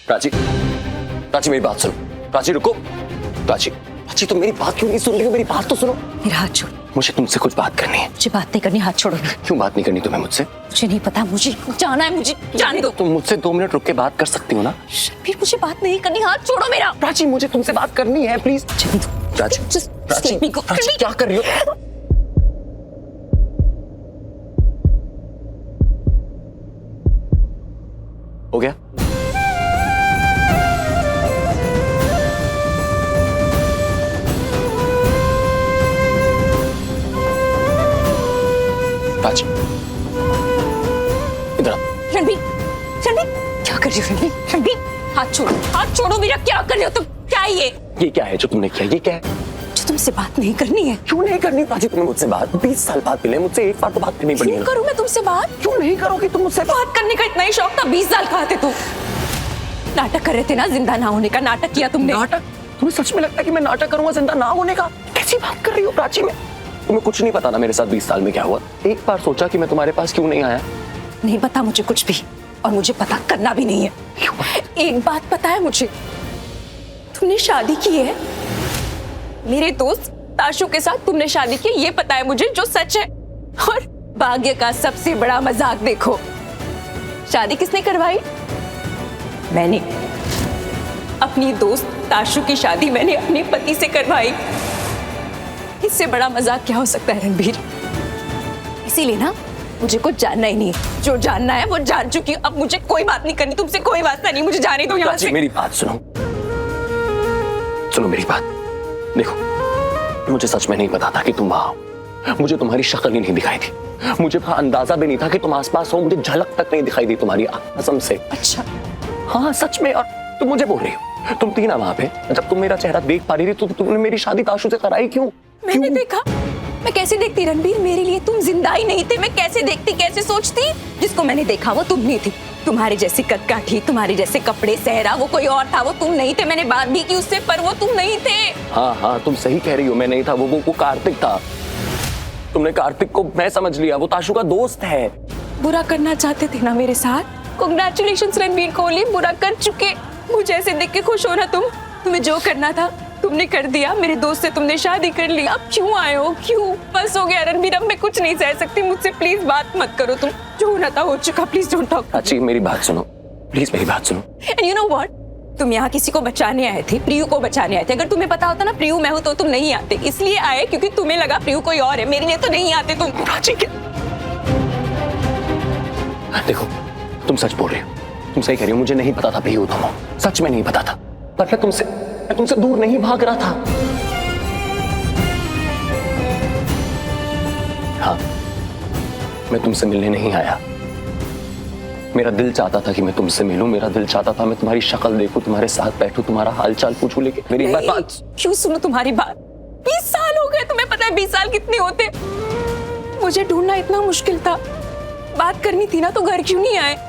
प्राची, प्राची मेरी बात सुनो। प्राची रुको। प्राची, प्राची तुम मेरी बात क्यों नहीं सुन रही हो? मेरी बात तो सुनो। मेरा हाथ छोड़ो। मुझे तुमसे कुछ बात करनी है। मुझे बात नहीं करनी, हाथ छोड़ो ना। क्यों बात नहीं करनी तुम्हें मुझसे? मुझे नहीं पता, मुझे जाना है, मुझे जाने दो। तुम मुझसे 2 मिनट रुक के बात कर सकती हो ना? फिर मुझे बात नहीं करनी, हाथ छोड़ो मेरा। प्राची मुझे तुमसे बात करनी है, प्लीज। जाने दो। Prachi, Just Prachi, let me go. Prachi क्या कर रही हो? हो गया? प्राची, इधर आओ। रणबीर, रणबीर क्या कर रही हो? रणबीर, रणबीर हाथ छोड़ो, हाथ छोड़ो मेरा। क्या कर रहे हो तुम? क्या है ये क्या है जो तुमने किया? ये क्या है? मुझे तुमसे बात नहीं करनी है। क्यों नहीं करनी प्राची तुम्हें मुझसे बात? 20 साल बाद मिले, मुझसे एक बार तो बात करनी पड़ी क्यों है। करूं मैं तुमसे बात? क्यों नहीं करोगी तुम मुझसे बात? बात करने का इतना ही शौक था? 20 साल कहाँ थे तुम? नाटक कर रहे थे ना, जिंदा ना होने का नाटक किया तुमने। नाटक? तुम्हें सच में लगता है कि मैं नाटक करूंगा जिंदा ना होने का? कैसी बात कर रही हो प्राची? में तुम्हें कुछ नहीं पता ना मेरे साथ 20 साल में क्या हुआ? एक बार सोचा कि मैं तुम्हारे पास क्यों नहीं आया? नहीं पता मुझे कुछ भी, और मुझे पता करना भी नहीं है। एक बात पता है मुझे, तुमने शादी की है मेरे दोस्त ताशु के साथ। तुमने शादी की, ये पता है मुझे, जो सच है। और भाग्य का सबसे बड़ा मजाक देखो, शादी किसने करवाई? मैंने। अपनी दोस्त ताशु की शादी मैंने अपने पति से करवाई। इससे बड़ा मजाक क्या हो सकता है रणबीर? इसीलिए ना मुझे कुछ जानना ही नहीं है। जो जानना है वो जान चुकी हूँ। अब मुझे कोई बात नहीं करनी तुमसे, कोई वास्ता नहीं। मुझे जाने दो यहाँ से। मेरी बात सुनो, सुनो मेरी बात। देखो, मुझे सच में नहीं पता था कि तुम वहां हो। मुझे तुम्हारी शक्ल ही नहीं दिखाई थी। मुझे वहां अंदाजा भी नहीं था कि तुम आसपास हो। मुझे झलक तक नहीं दिखाई दी तुम्हारी, कसम से। अच्छा, हाँ सच में। और तुम मुझे बोल रही हो, तुम थी ना वहां पे, जब तुम मेरा चेहरा देख पा रही थी तो तुमने मेरी शादी ताशु से कराई क्यों? मैंने देखा। मैं कैसे देखती रणबीर? मेरे लिए तुम जिंदा ही नहीं थे। मैं कैसे देखती, कैसे सोचती? जिसको मैंने देखा वो तुम नहीं थी। तुम्हारे जैसी कदकाठी, तुम्हारे जैसे कपड़े, सेहरा, वो कोई और था, वो तुम नहीं थे। मैंने बात भी की उससे, पर वो तुम नहीं थे। हाँ हाँ तुम सही कह रही हो, मैं नहीं था। वो कार्तिक था। तुमने कार्तिक को मैं समझ लिया, वो ताशु का दोस्त है। बुरा करना चाहते थे ना मेरे साथ? कांग्रेचुलेशंस रणबीर कोहली, बुरा कर चुके। मुझे ऐसे देख के खुश हो ना तुम? तुम्हें जो करना था तुमने कर दिया। मेरे दोस्त से तुमने शादी कर ली। अब क्यों आए हो? क्यों? बस हो गया रणबीर, अब मैं कुछ नहीं सह सकती। मुझसे प्लीज बात मत करो। तुम जो होना था हो चुका। Please don't talk. अच्छी मेरी बात सुनो, प्लीज मेरी बात सुनो। एंड यू नो व्हाट, तुम यहाँ किसी को बचाने आए थे, प्रियु को बचाने आए थे। अगर तुम्हें पता होता ना प्रियु मैं हूँ तो तुम नहीं आते। इसलिए आए क्योंकि तुम्हें लगा प्रियु कोई और है। मेरे लिए तो नहीं आते तुम। प्राची क्या? देखो, तुम सच बोल रही हो, तुम सही कह रही हो। मुझे नहीं पता था प्रियु तुम हो, सच में नहीं पता था। पर मैं तुमसे दूर नहीं भाग रहा था। हाँ, मैं तुमसे मिलने नहीं आया। मेरा दिल चाहता था कि मैं तुमसे मिलूं। मेरा दिल चाहता था मैं तुम्हारी शक्ल देखूं, तुम्हारे साथ बैठूं, तुम्हारा हालचाल पूछूं। लेकिन मेरी बात क्यों सुनो तुम्हारी बात? 20 साल हो गए। तुम्हें पता है 20 साल कितने होते? मुझे ढूंढना इतना मुश्किल था। बात करनी थी ना तो घर क्यों नहीं आए?